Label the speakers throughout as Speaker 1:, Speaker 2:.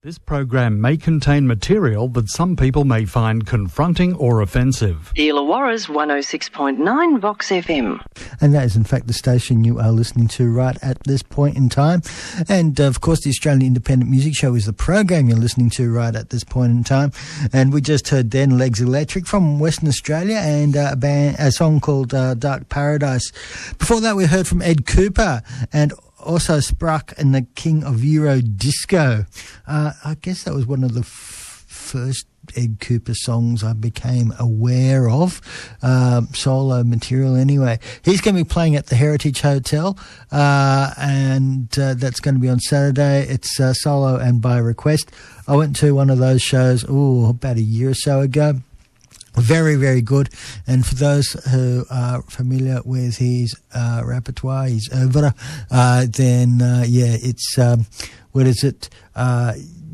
Speaker 1: This program may contain material that some people may find confronting or offensive.
Speaker 2: Illawarra's 106.9 Vox FM.
Speaker 3: And that is in fact the station you are listening to right at this point in time. And of course the Australian Independent Music Show is the program you're listening to right at this point in time. And we just heard then Legs Electric from Western Australia and a song called Dark Paradise. Before that we heard from Ed Cooper and also Spruck and the King of Euro Disco. I guess that was one of the first Ed Cooper songs I became aware of, solo material anyway. He's going to be playing at the Heritage Hotel, and that's going to be on Saturday. It's solo and by request. I went to one of those shows about a year or so ago. Very, very good. And for those who are familiar with his repertoire, his oeuvre, then it's what is it?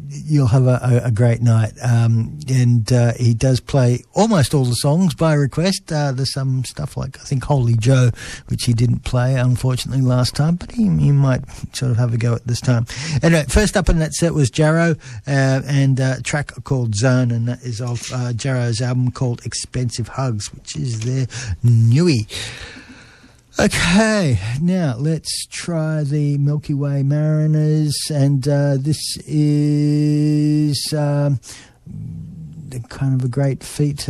Speaker 3: You'll have a great night. And he does play almost all the songs by request. There's some stuff like, I think, Holy Joe, which he didn't play, unfortunately, last time, but he might sort of have a go at this time. Anyway, first up in that set was Jarrow, and a track called Zone, and that is off Jarrow's album called Expensive Hugs, which is their newie. Okay, now let's try the MilkyWay Mariners, and this is kind of a great feat.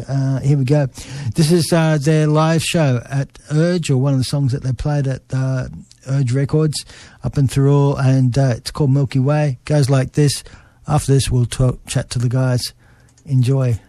Speaker 3: Here we go. This is their live show at Urge, or one of the songs that they played at Urge Records up in Thirroul, and it's called Milky Way. Goes like this. After this, we'll chat to the guys. Enjoy.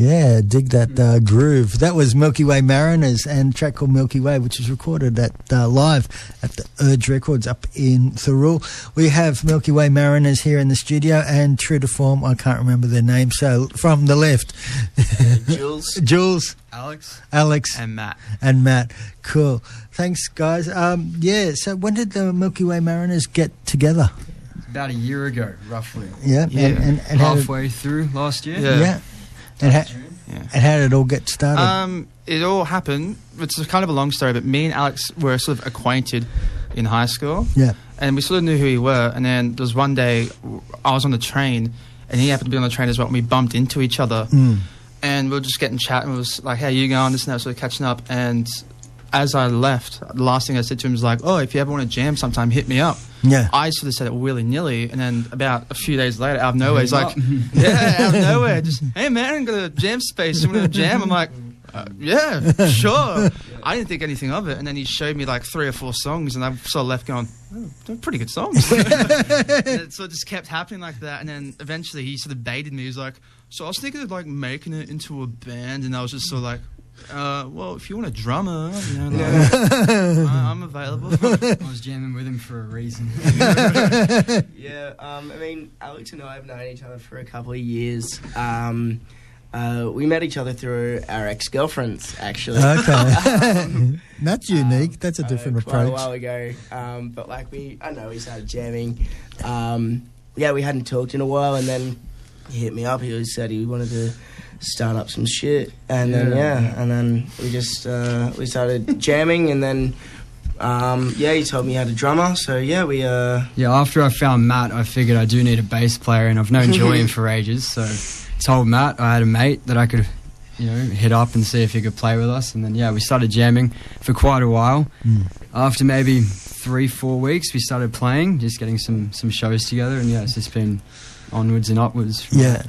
Speaker 3: Yeah, dig that groove. That was MilkyWay Mariners and a track called Milky Way, which was recorded at live at the Urge Records up in Thirroul. We have MilkyWay Mariners here in the studio, and true to form, I can't remember their name. So from the left, Jules, Alex,
Speaker 4: and
Speaker 3: Matt. Cool. Thanks, guys. So when did the MilkyWay Mariners get together?
Speaker 5: About a year ago, roughly.
Speaker 3: Yeah. And
Speaker 5: halfway through last year.
Speaker 3: Yeah. And how did it all get started?
Speaker 4: It all happened. It's kind of a long story, but me and Alex were sort of acquainted in high school.
Speaker 3: Yeah.
Speaker 4: And we sort of knew who we were. And then there was one day I was on the train, and he happened to be on the train as well, and we bumped into each other. And we were just getting chat, and it was like, hey, you going? This and that, sort of catching up. And as I left, the last thing I said to him was like, oh, if you ever want to jam sometime, hit me up.
Speaker 3: Yeah.
Speaker 4: I sort of said it willy-nilly, and then about a few days later, out of nowhere, he's like, out of nowhere, just, hey, man, I'm going to jam space. You want to jam? I'm like, yeah, sure. I didn't think anything of it, and then he showed me like 3 or 4 songs, and I sort of left going, oh, they're pretty good songs. And it sort of just kept happening like that, and then eventually he sort of baited me. He was like, so I was thinking of like making it into a band, and I was just sort of like, well, if you want a drummer, you know, I'm available.
Speaker 5: I was jamming with him for a reason.
Speaker 6: Yeah, I mean, Alex and I have known each other for a couple of years. We met each other through our ex-girlfriends, actually.
Speaker 3: Okay. That's unique. That's a different approach.
Speaker 6: Quite a while ago. But like we started jamming. Yeah, we hadn't talked in a while, and then he hit me up. He said he wanted to start up some shit, and then we just we started jamming, and then he told me he had a drummer, so
Speaker 5: after I found Matt, I figured I do need a bass player, and I've known Julian for ages, so told Matt I had a mate that I could hit up and see if he could play with us, and then we started jamming for quite a while. After maybe 3-4 weeks we started playing, just getting some shows together, and it's just been onwards and upwards.
Speaker 3: Yeah.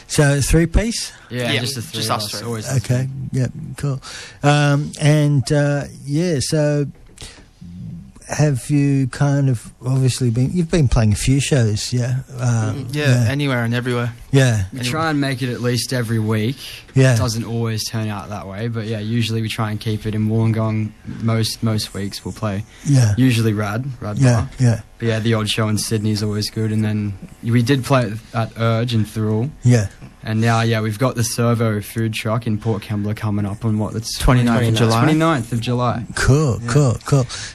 Speaker 3: So 3-piece?
Speaker 5: Yeah, just the 3
Speaker 4: just
Speaker 5: of
Speaker 4: us
Speaker 5: us.
Speaker 4: three.
Speaker 5: Always.
Speaker 3: Okay. Yeah. Cool. So have you kind of obviously you've been playing a few shows? Yeah.
Speaker 4: Anywhere and everywhere.
Speaker 3: Yeah.
Speaker 5: We try and make it at least every week.
Speaker 3: Yeah.
Speaker 5: It doesn't always turn out that way, but usually we try and keep it in Wollongong. Most weeks we'll play. Yeah. Usually Rad Bar.
Speaker 3: Yeah.
Speaker 5: But the odd show in Sydney is always good, and then we did play at Urge in Thirroul.
Speaker 3: Yeah.
Speaker 5: And now, we've got the Servo food truck in Port Kembla coming up on that's
Speaker 4: 29th of July.
Speaker 5: 29th of July.
Speaker 3: Cool.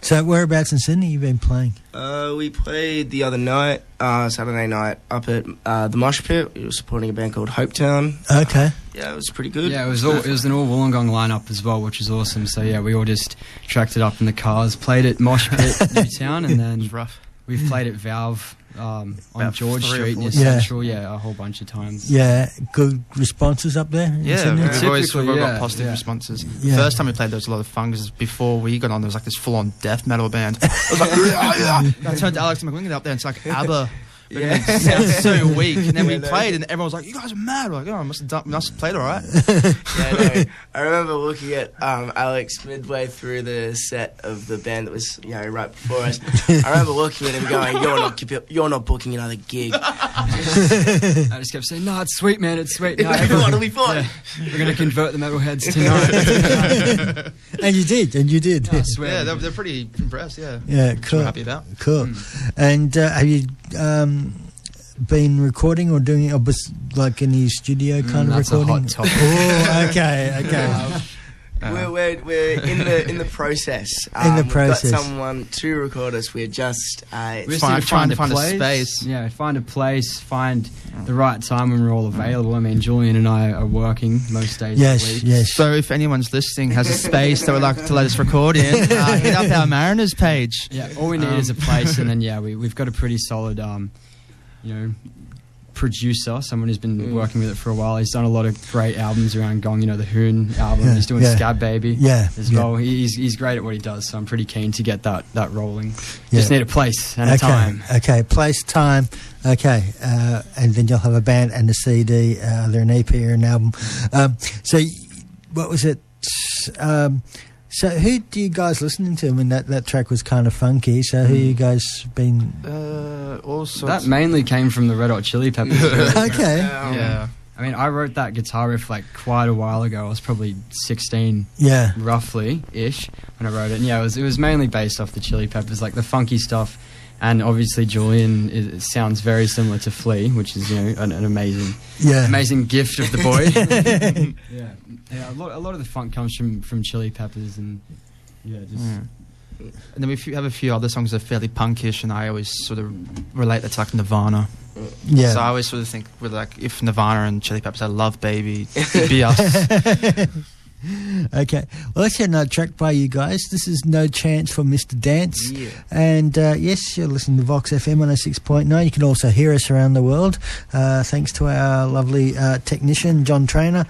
Speaker 3: So whereabouts in Sydney you been playing?
Speaker 6: We played the other night, Saturday night, up at the Mosh Pit. We were supporting a band called Hopetown.
Speaker 3: Okay.
Speaker 6: It was pretty good.
Speaker 5: Yeah, it was an all Wollongong lineup as well, which is awesome. So we all just tracked it up in the cars, played at Mosh Pit, Newtown, and then
Speaker 4: it was rough.
Speaker 5: We've played at Valve on George
Speaker 4: 3 or
Speaker 5: Street
Speaker 4: 4
Speaker 5: near Central, a whole bunch of times.
Speaker 3: Yeah, good responses up there?
Speaker 4: We've always
Speaker 5: Typically,
Speaker 4: got positive responses.
Speaker 3: Yeah.
Speaker 4: The first time we played, there was a lot of fun, because before we got on, there was like this full-on death metal band. I was like, I turned to Alex and we can get up there, and it's like ABBA. It sounds so weak. And then we played, and everyone was like, you guys are mad. We're like, I must have played all right.
Speaker 6: I remember looking at Alex midway through the set of the band that was right before us. I remember looking at him going, you're not booking another gig.
Speaker 5: I just kept saying, no, it's sweet, man, it's sweet. No,
Speaker 6: it'll be fine.
Speaker 5: We're going to convert the metalheads tonight.
Speaker 3: And you did.
Speaker 5: I swear.
Speaker 4: Yeah, they're pretty impressed,
Speaker 3: Yeah,
Speaker 4: which
Speaker 3: cool.
Speaker 4: we're happy about.
Speaker 3: Cool. And have you been recording or doing like any studio kind of recording?
Speaker 5: That's a hot topic.
Speaker 3: Oh, okay.
Speaker 6: We're in the process.
Speaker 3: We've got
Speaker 6: someone to record us. We're just
Speaker 4: trying to find a space.
Speaker 5: Yeah, find a place, find the right time when we're all available. I mean, Julian and I are working most days of the week.
Speaker 3: Yes.
Speaker 4: So if anyone's listening has a space that would like to let us record in, hit up our Mariners page.
Speaker 5: Yeah, all we need is a place, and then we've got a pretty solid producer, someone who's been working with it for a while. He's done a lot of great albums around Gong, the Hoon album. He's doing Scab Baby as well. He's great at what he does, so I'm pretty keen to get that rolling. Just need a place and a time.
Speaker 3: Okay, place, time. Okay, and then you'll have a band and a CD, either an EP or an album. So what was it? So who do you guys listening to? I mean, that track was kind of funky. So who you guys been?
Speaker 4: All sorts.
Speaker 5: That mainly came from the Red Hot Chili Peppers.
Speaker 3: Okay.
Speaker 5: I mean, I wrote that guitar riff like quite a while ago. I was probably 16, roughly-ish, when I wrote it. And yeah, it was mainly based off the Chili Peppers, like the funky stuff. And obviously Julian it sounds very similar to Flea, which is, you know, an amazing gift of the boy. yeah. A lot of the funk comes from Chili Peppers, and And
Speaker 4: then we have a few other songs that are fairly punkish, and I always sort of relate that to like Nirvana. Yeah. So I always sort of think with like if Nirvana and Chili Peppers had Love Baby, it'd be us.
Speaker 3: Okay, well, let's hear another track by you guys. This is No Chance for Mr. Dance. Yeah. And yes, you're listening to Vox FM 106.9. You can also hear us around the world, thanks to our lovely technician, John Trainer,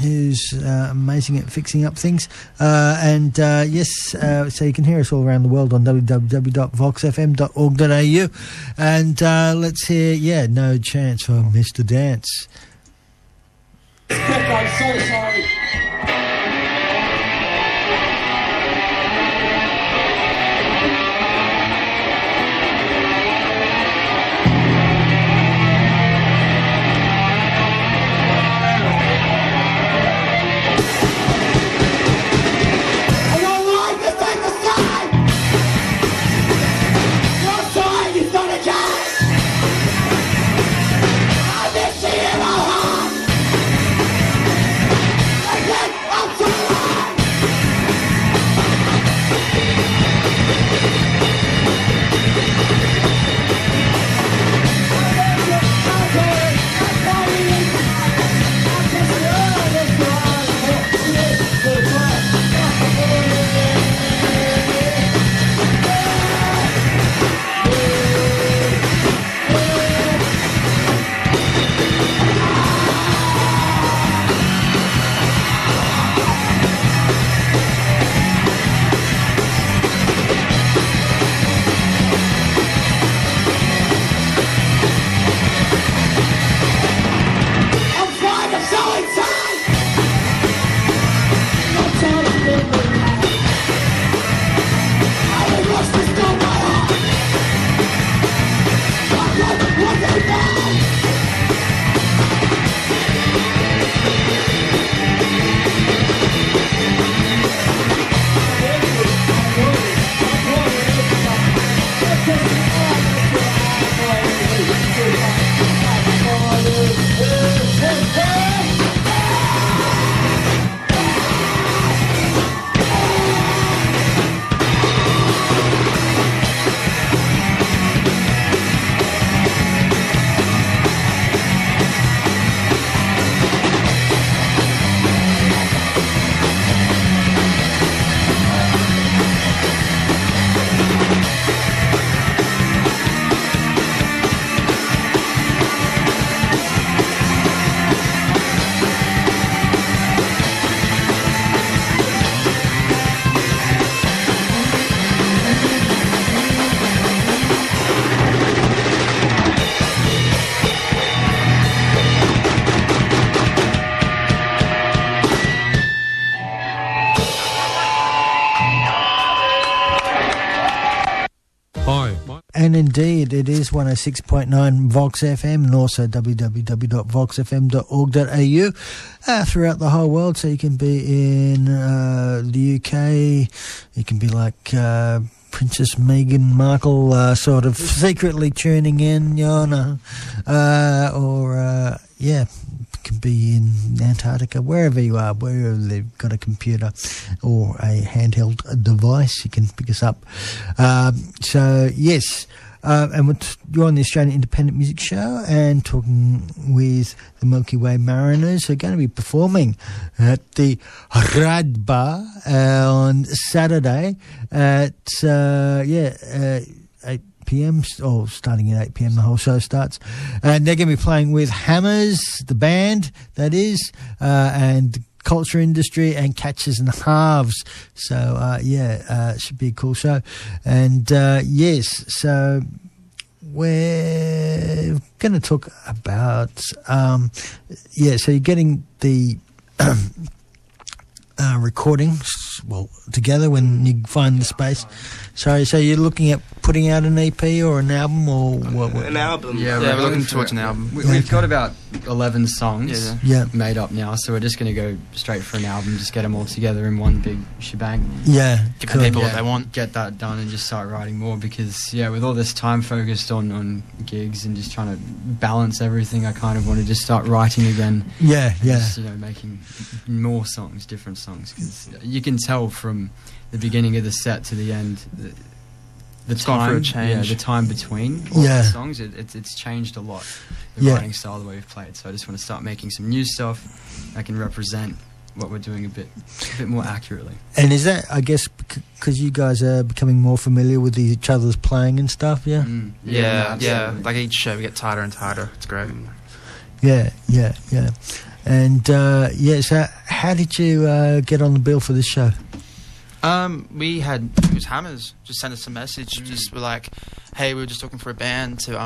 Speaker 3: who's amazing at fixing up things. Yes, so you can hear us all around the world on www.voxfm.org.au. And let's hear, No Chance for Mr. Dance.
Speaker 7: I'm so sorry.
Speaker 3: And indeed, it is 106.9 Vox FM and also www.voxfm.org.au throughout the whole world. So you can be in the UK, you can be like Princess Meghan Markle sort of secretly tuning in, you know, can be in Antarctica, wherever you are, wherever they've got a computer or a handheld device, you can pick us up. So, yes, and you're on the Australian Independent Music Show and talking with the MilkyWay Mariners, who are going to be performing at the Rad Bar on Saturday at 8 p.m. or starting at 8 p.m. the whole show starts, and they're going to be playing with Hammers, the band that is, and Culture Industry and Catches and Halves. So it should be a cool show. And yes, so we're going to talk about so you're getting the recordings together when you find the space. So you're looking at putting out an EP or an album or what?
Speaker 6: An album.
Speaker 4: Yeah, we're looking towards an album.
Speaker 5: We've got about 11 songs
Speaker 3: Yeah.
Speaker 5: made up now, so we're just going to go straight for an album, just get them all together in one big shebang.
Speaker 3: Yeah.
Speaker 4: Give
Speaker 3: cool.
Speaker 4: the people what they want.
Speaker 5: Get that done and just start writing more because, with all this time focused on gigs and just trying to balance everything, I kind of want to just start writing again.
Speaker 3: Yeah, yeah.
Speaker 5: Just, making more songs, different songs, because you can tell from the beginning of the set to the end the
Speaker 4: It's gone
Speaker 5: time,
Speaker 4: through a change.
Speaker 5: the time between all
Speaker 3: Yeah.
Speaker 5: the songs, it's changed a lot, the
Speaker 3: Yeah.
Speaker 5: writing style, the way we've played. So I just want to start making some new stuff that can represent what we're doing a bit more accurately.
Speaker 3: And is that, I guess, because you guys are becoming more familiar with each other's playing and stuff, yeah?
Speaker 4: Yeah.
Speaker 5: absolutely.
Speaker 4: Like each show, we get tighter and tighter. It's great.
Speaker 3: Yeah. And, so how did you get on the bill for this show?
Speaker 4: It was Hammers just sent us a message. Just were like, hey, we were just looking for a band to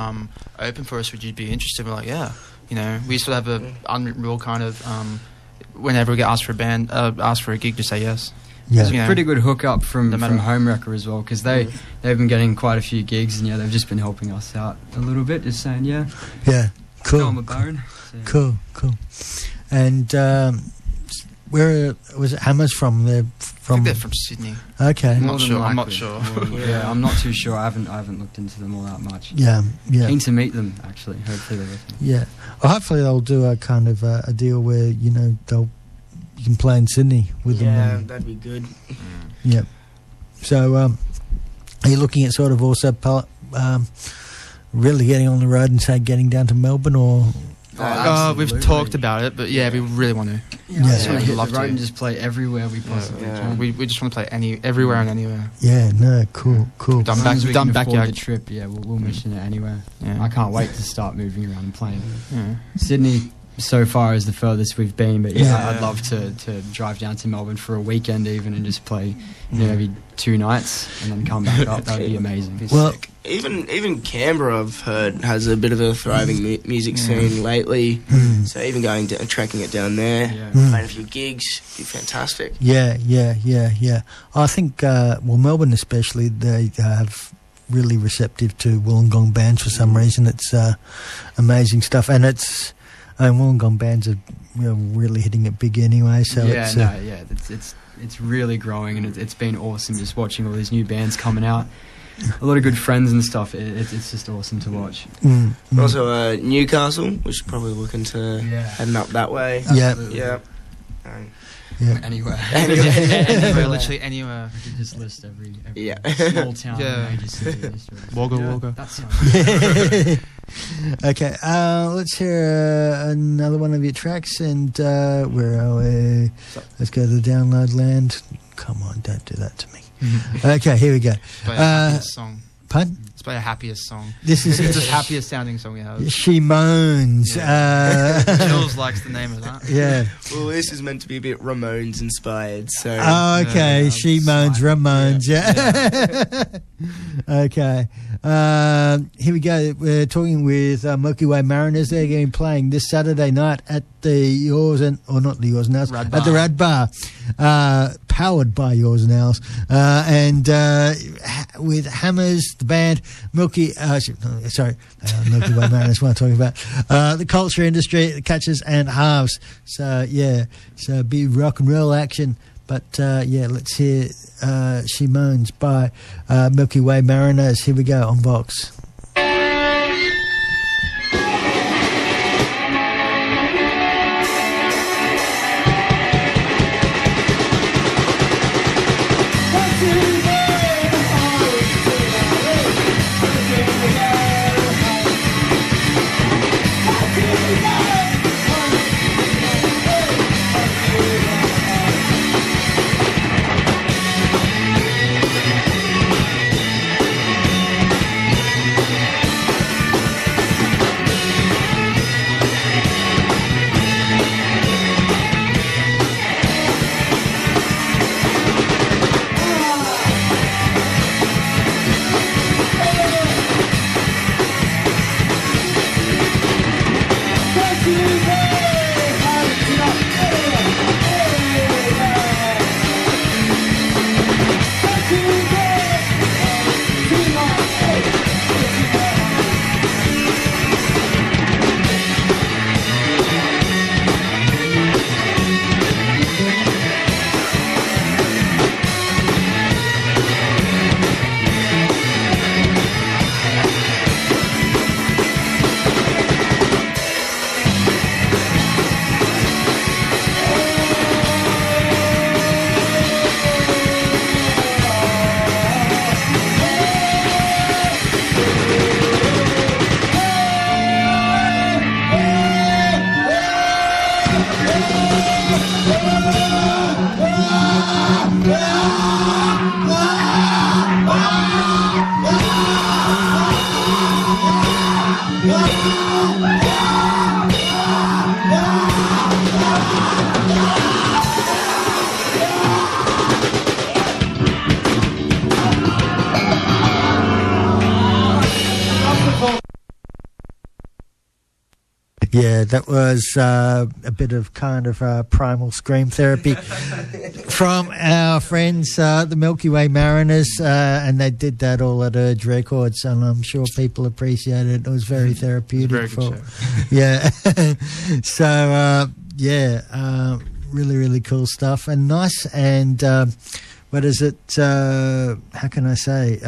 Speaker 4: open for us. Would you be interested? We're like, yeah. We sort of have a unwritten kind of whenever we get asked for a gig, just say yes.
Speaker 3: Yeah.
Speaker 5: It's a pretty good hookup from
Speaker 4: No matter-
Speaker 5: Home Wrecker as well, because they've been getting quite a few gigs, and they've just been helping us out a little bit, just saying
Speaker 3: Yeah.
Speaker 5: throw
Speaker 3: Cool.
Speaker 5: them a bone. So,
Speaker 3: Cool. And where was it Hammers from? They're
Speaker 4: I
Speaker 3: from.
Speaker 4: think they're from Sydney.
Speaker 3: Okay.
Speaker 4: Not sure. I'm not
Speaker 5: likely.
Speaker 4: sure.
Speaker 5: Yeah, I'm not too sure. I haven't looked into them all that much.
Speaker 3: Yeah.
Speaker 5: Keen to meet them, actually. Hopefully they're listening.
Speaker 3: Yeah. Well, hopefully they'll do a kind of a deal where you can play in Sydney with them.
Speaker 6: Yeah, that'd be good.
Speaker 3: Yeah. So, are you looking at sort of also really getting on the road and say getting down to Melbourne or?
Speaker 4: We've talked about it, but we really want to.
Speaker 5: I just
Speaker 3: Yeah.
Speaker 5: want to hit
Speaker 4: love
Speaker 5: the road
Speaker 4: to.
Speaker 5: and just play everywhere we possibly can.
Speaker 4: We just want to play everywhere and anywhere.
Speaker 3: Yeah. No. Cool.
Speaker 4: Done
Speaker 5: As long as we
Speaker 4: done
Speaker 5: can afford
Speaker 4: backyard.
Speaker 5: the trip, we'll mission it anywhere.
Speaker 4: Yeah.
Speaker 5: I can't wait to start moving around and playing.
Speaker 4: Yeah.
Speaker 5: Sydney so far is the furthest we've been, but
Speaker 3: Yeah.
Speaker 5: I'd love to drive down to Melbourne for a weekend even and just play maybe 2 nights and then come back up. That would be amazing.
Speaker 3: Well,
Speaker 6: Even Canberra, I've heard, has a bit of a thriving music scene lately. So even going down, tracking it down there, playing a few gigs, be fantastic.
Speaker 3: Yeah. I think Melbourne especially, they have really receptive to Wollongong bands for some reason. It's amazing stuff, and Wollongong bands are really hitting it big anyway. So
Speaker 5: it's really growing, and it's been awesome just watching all these new bands coming out. A lot of good friends and stuff. It's just awesome to watch.
Speaker 6: Also Newcastle, which is probably looking to heading up that way.
Speaker 3: Yeah.
Speaker 6: Yeah.
Speaker 5: Anywhere.
Speaker 4: Anywhere, literally anywhere.
Speaker 5: I could just list every small town, major city in Australia.
Speaker 4: Wagga.
Speaker 5: That sounds
Speaker 3: Okay, let's hear another one of your tracks, and where are we? Let's go to the download land. Come on, don't do that to me. Okay, here we go.
Speaker 4: Play the happiest song.
Speaker 3: Pardon?
Speaker 4: Let's play the happiest song.
Speaker 3: This is
Speaker 4: It's the happiest sounding song we have.
Speaker 3: She Moans.
Speaker 4: Jules likes the name of that.
Speaker 3: Yeah.
Speaker 6: Well, this is meant to be a bit Ramones inspired, so.
Speaker 3: Oh, okay, She Moans, Ramones. Yeah. Okay. Here we go. We're talking with MilkyWay Mariners. They're going to be playing this Saturday night at the Yours and at the Rad Bar, powered by Yours and Ours, and with Hammers, the band, MilkyWay Mariners. What I'm talking about, the culture industry, the Catchers and Halves. So a bit of rock and roll action. But let's hear She Moans by MilkyWay Mariners. Here we go on Vox.
Speaker 7: She
Speaker 3: Yeah, that was a bit of kind of primal scream therapy from our friends, the MilkyWay Mariners, and they did that all at Urge Records, and I'm sure people appreciated it. It was very therapeutic.
Speaker 4: Very good show.
Speaker 3: Yeah. So, really, really cool stuff, and nice, and what is it? How can I say?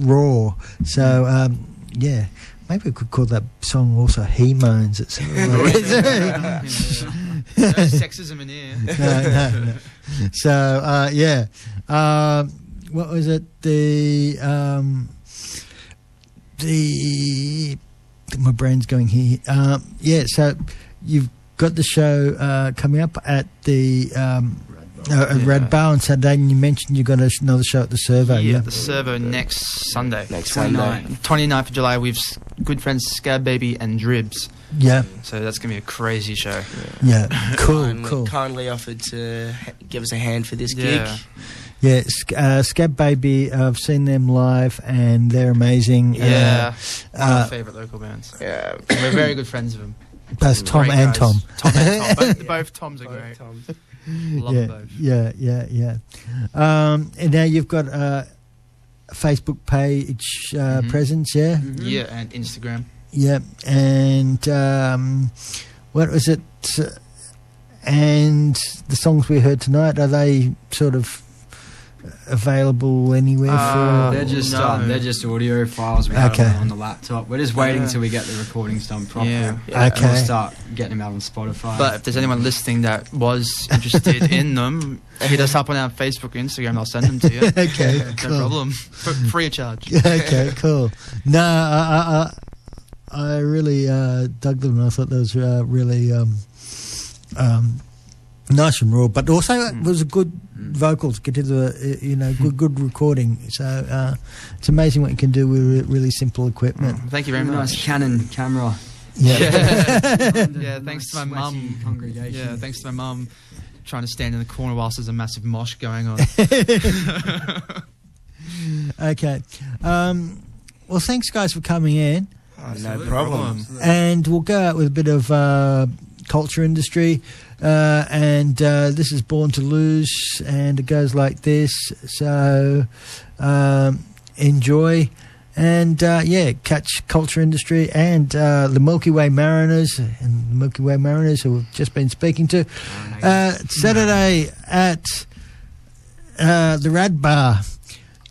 Speaker 3: Raw. So, yeah. Maybe we could call that song also He Moans. It's
Speaker 4: No sexism in here.
Speaker 3: no. So, yeah. What was it? My brain's going here. Yeah, so you've got the show coming up at the Red Bar on Saturday, and you mentioned you got another show at the Servo.
Speaker 4: Yeah, the Servo next Sunday.
Speaker 6: Next Sunday.
Speaker 4: 29th of July. We've good friends Scab Baby and Dribs.
Speaker 3: Yeah.
Speaker 4: So that's going to be a crazy show.
Speaker 3: Yeah. Cool, cool.
Speaker 6: Kindly offered to give us a hand for this gig.
Speaker 3: Yeah, Scab Baby, I've seen them live and they're amazing.
Speaker 4: Yeah, one of my favourite local bands.
Speaker 6: Yeah.
Speaker 4: We're very good friends of them.
Speaker 3: Both Tom
Speaker 4: Great
Speaker 3: and
Speaker 4: guys.
Speaker 3: Tom.
Speaker 4: Tom and Tom. Both Toms are great. Love
Speaker 3: Yeah,
Speaker 4: them both.
Speaker 3: yeah. And now you've got a Facebook page presence, yeah?
Speaker 4: Mm-hmm. Yeah, and Instagram.
Speaker 3: Yeah, and what was it? And the songs we heard tonight, are they sort of available anywhere for?
Speaker 5: They're just audio files we have on the laptop. We're just waiting till we get the recordings done properly.
Speaker 3: Okay.
Speaker 5: And we'll start getting them out on Spotify.
Speaker 4: But if there's anyone listening that was interested in them, hit us up on our Facebook and Instagram. I'll send them to you.
Speaker 3: Okay,
Speaker 4: No
Speaker 3: cool.
Speaker 4: problem. Free of charge.
Speaker 3: Okay, cool. No, I really dug them, and I thought that was really nice and raw, but also it was a good vocals, get to the good recording. So it's amazing what you can do with really simple equipment.
Speaker 4: Thank you very much.
Speaker 5: Nice Canon camera.
Speaker 3: Yeah.
Speaker 4: Yeah, thanks to my mum.
Speaker 5: Congregation.
Speaker 4: Yeah, thanks to my mum trying to stand in the corner whilst there's a massive mosh going on.
Speaker 3: Okay. Well, thanks guys for coming in.
Speaker 6: No problem.
Speaker 3: And we'll go out with a bit of culture industry. And this is Born to Lose, and it goes like this. So enjoy, and catch Culture Industry and the MilkyWay Mariners, who we've just been speaking to. Saturday at the Rad Bar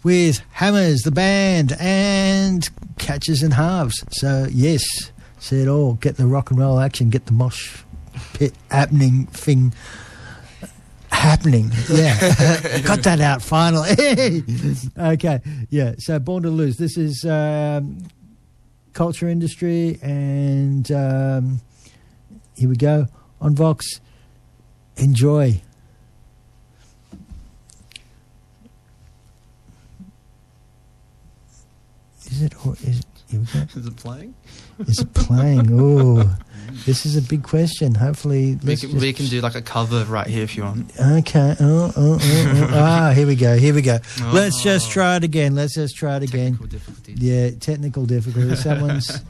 Speaker 3: with Hammers, the band, and Catches and Halves. So yes, see it all. Get the rock and roll action. Get the mosh pit happening. Yeah. Got that out finally. Okay, yeah. So Born to Lose. This is Culture Industry, and here we go on Vox. Enjoy. Is it, or is it? Here we go.
Speaker 4: Is it playing?
Speaker 3: Is it playing? Oh, this is a big question. Hopefully,
Speaker 4: We can do like a cover right here if you want.
Speaker 3: Okay. Here we go. Let's just try it again. Technical
Speaker 4: difficulties.
Speaker 3: Yeah, technical difficulties. Someone's...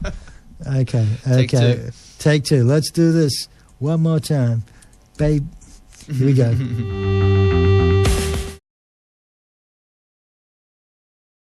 Speaker 3: Okay.
Speaker 4: Take two.
Speaker 3: Take two. Let's do this one more time. Babe, here we go.